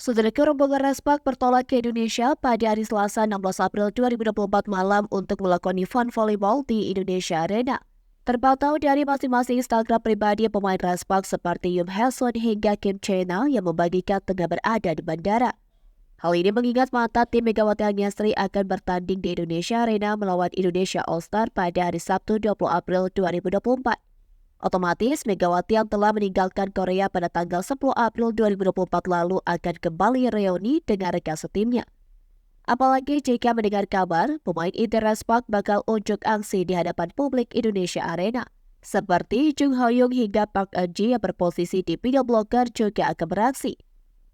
Saudara rombongan Respak bertolak ke Indonesia pada hari Selasa 16 April 2024 malam untuk melakukan event volleyball di Indonesia Arena. Terpantau dari masing-masing Instagram pribadi pemain Respak seperti Yum Haesun hingga Kim Chena yang membagikan tengah berada di bandara. Hal ini mengingat mantan tim Megawati Anyastri akan bertanding di Indonesia Arena melawan Indonesia All-Star pada hari Sabtu 20 April 2024. Otomatis, Megawati yang telah meninggalkan Korea pada tanggal 10 April 2024 lalu akan kembali reuni dengan rekan setimnya. Apalagi jika mendengar kabar, pemain inti Respak bakal unjuk aksi di hadapan publik Indonesia Arena. Seperti Jung Ho-young hingga Park Eun-ji yang berposisi di video blogger juga akan beraksi.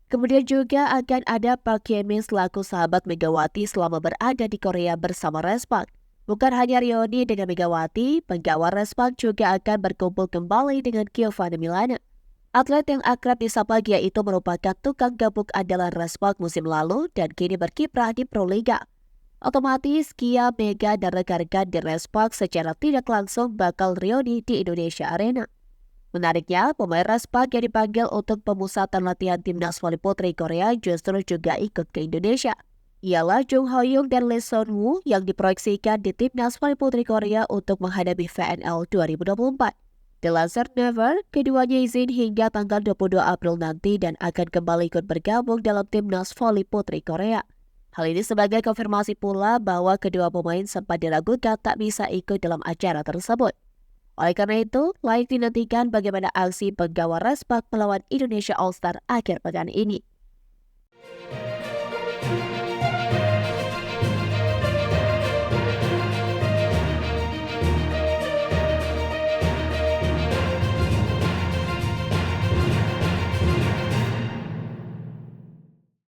Kemudian juga akan ada Park Hye-min selaku sahabat Megawati selama berada di Korea bersama Respak. Bukan hanya reuni dengan Megawati, penggawa Respak juga akan berkumpul kembali dengan Giovanni Milana. Atlet yang akrab disapa Gia itu merupakan tukang gabung andalan Respak musim lalu dan kini berkiprah di Proliga. Otomatis Gia, Mega, dan rekan-rekan di Respak secara tidak langsung bakal reuni di Indonesia Arena. Menariknya, pemain Respak yang dipanggil untuk pemusatan latihan timnas voli putri Korea justru juga ikut ke Indonesia. Ialah Jung Ho-young dan Lee Seon-woo yang diproyeksikan di timnas voli putri Korea untuk menghadapi VNL 2024. Dilansir Never, keduanya izin hingga tanggal 22 April nanti dan akan kembali ikut bergabung dalam timnas voli putri Korea. Hal ini sebagai konfirmasi pula bahwa kedua pemain sempat diragukan tak bisa ikut dalam acara tersebut. Oleh karena itu, layak dinantikan bagaimana aksi penggawa Respak melawan Indonesia All-Star akhir pekan ini.